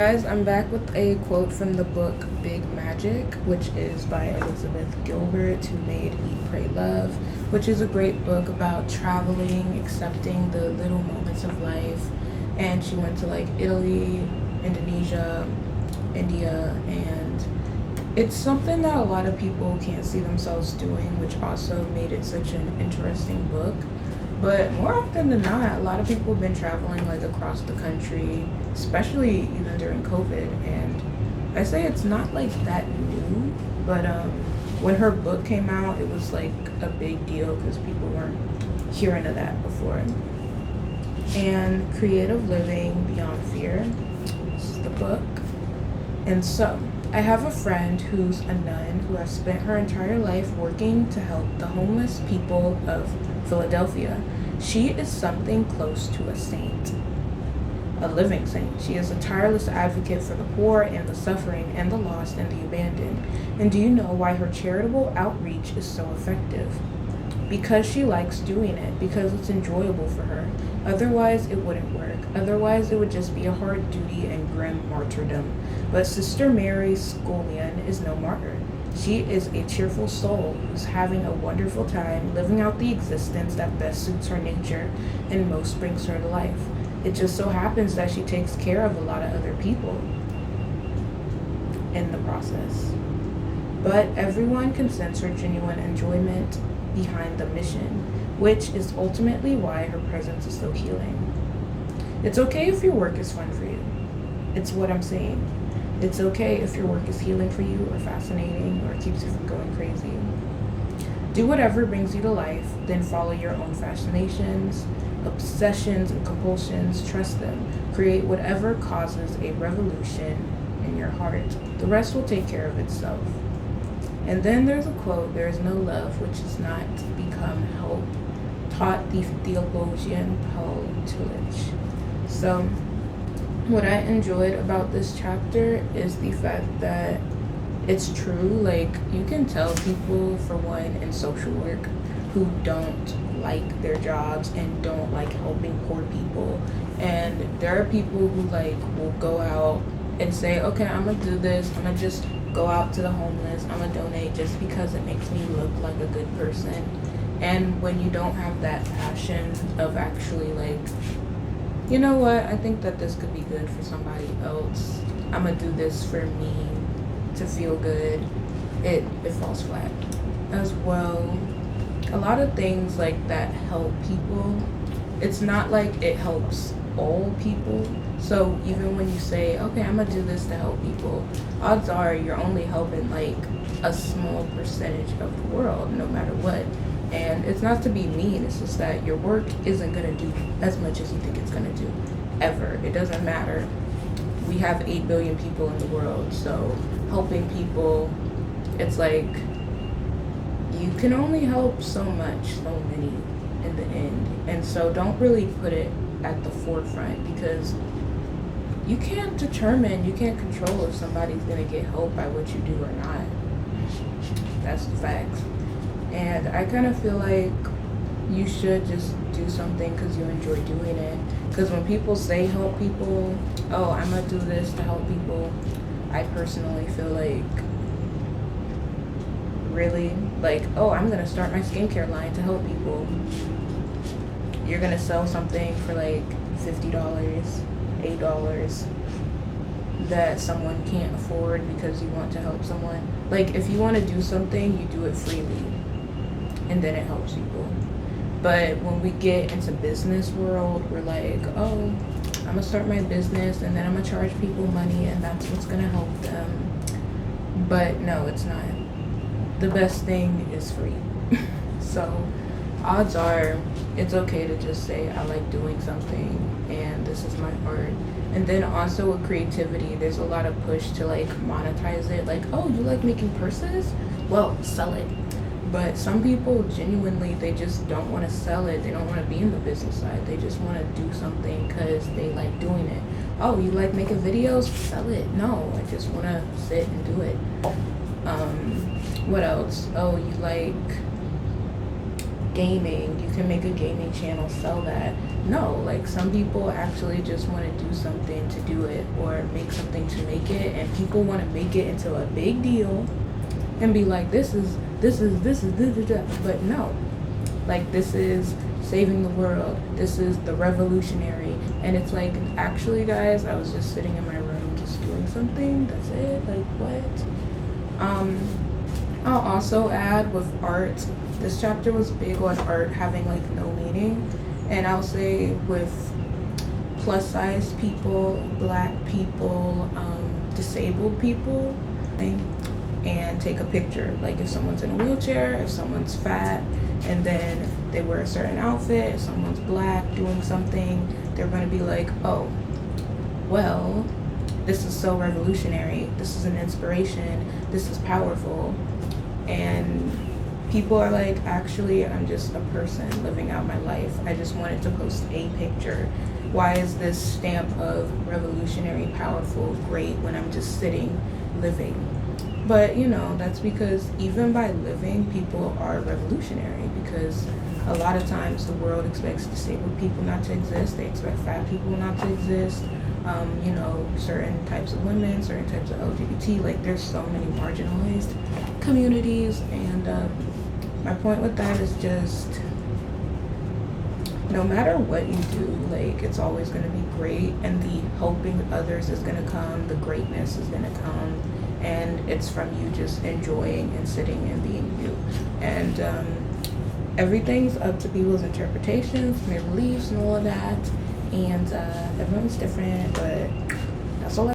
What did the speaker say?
Guys, I'm back with a quote from the book Big Magic, which is by Elizabeth Gilbert, who made Eat, Pray, Love, which is a great book about traveling, accepting the little moments of life. And she went to like Italy, Indonesia, India, and it's something that a lot of people can't see themselves doing, which also made it such an interesting book. But more often than not, a lot of people have been traveling like across the country, especially even during COVID. And I say it's not like that new, but when her book came out, it was like a big deal because people weren't hearing of that before. And Creative Living Beyond Fear is the book. And so, I have a friend who's a nun who has spent her entire life working to help the homeless people of Philadelphia. She is something close to a saint, a living saint. She is a tireless advocate for the poor and the suffering and the lost and the abandoned. And do you know why her charitable outreach is so effective? Because she likes doing it, because it's enjoyable for her. Otherwise, it wouldn't work. Otherwise, it would just be a hard duty and grim martyrdom. But Sister Mary Scullion is no martyr. She is a cheerful soul who's having a wonderful time living out the existence that best suits her nature and most brings her to life. It just so happens that she takes care of a lot of other people in the process. But everyone can sense her genuine enjoyment behind the mission, which is ultimately why her presence is so healing. It's okay if your work is fun for you. It's what I'm saying. It's okay if your work is healing for you or fascinating or keeps you from going crazy. Do whatever brings you to life, then follow your own fascinations, obsessions, and compulsions. Trust them. Create whatever causes a revolution in your heart. The rest will take care of itself. And then there's a quote, "There is no love which does not become help," taught the theologian Paul Tillich. So, what I enjoyed about this chapter is the fact that it's true. Like, you can tell people, for one, in social work who don't like their jobs and don't like helping poor people. And there are people who like will go out and say, okay, I'm gonna do this, I'm gonna just go out to the homeless, I'm gonna donate just because it makes me look like a good person. And when you don't have that passion of actually like, you know what, I think that this could be good for somebody else, I'm gonna do this for me to feel good, it falls flat. As well, a lot of things like that help people. It's not like it helps all people. So even when you say, okay, I'm gonna do this to help people, odds are you're only helping like a small percentage of the world, no matter what. And it's not to be mean, it's just that your work isn't gonna do as much as you think it's gonna do, ever. It doesn't matter. We have 8 billion people in the world, so helping people, it's like, you can only help so much, so many in the end. And so don't really put it at the forefront, because you can't determine, you can't control if somebody's gonna get help by what you do or not. That's the facts. And I kind of feel like you should just do something because you enjoy doing it. Because when people say help people, oh, I'm gonna do this to help people, I personally feel like, really? Like, oh, I'm gonna start my skincare line to help people. You're gonna sell something for like $50, $8 that someone can't afford because you want to help someone. Like, if you want to do something, you do it freely, and then it helps people. But when we get into business world, we're like, oh, I'm gonna start my business and then I'm gonna charge people money and that's what's gonna help them. But no, it's not. The best thing is free. So odds are it's okay to just say I like doing something and this is my art. And then also with creativity, there's a lot of push to like monetize it. Like, oh, you like making purses? Well, sell it. But some people genuinely, they just don't want to sell it. They don't want to be in the business side. They just want to do something because they like doing it. Oh, you like making videos? Sell it. No, I just want to sit and do it. What else? Oh, you like gaming, you can make a gaming channel, sell that. No, like some people actually just want to do something to do it, or make something to make it, and people want to make it into a big deal and be like, this is, but no, like this is saving the world, this is the revolutionary. And it's like, actually guys, I was just sitting in my room just doing something, that's it, like what? I'll also add with art, this chapter was big on art having like no meaning, and I'll say with plus size people, black people, disabled people, and take a picture. Like if someone's in a wheelchair, if someone's fat, and then they wear a certain outfit, if someone's black doing something, they're gonna be like, oh, well, this is so revolutionary, this is an inspiration, this is powerful. And people are like, actually, I'm just a person living out my life. I just wanted to post a picture. Why is this stamp of revolutionary, powerful, great when I'm just sitting, living? But you know, that's because even by living, people are revolutionary, because a lot of times the world expects disabled people not to exist. They expect fat people not to exist. You know, certain types of women, certain types of LGBT, like there's so many marginalized communities. And my point with that is just, no matter what you do, like it's always going to be great, and the helping others is going to come, the greatness is going to come, and it's from you just enjoying and sitting and being you. And everything's up to people's interpretations, their beliefs, and all of that. And everyone's different, but that's all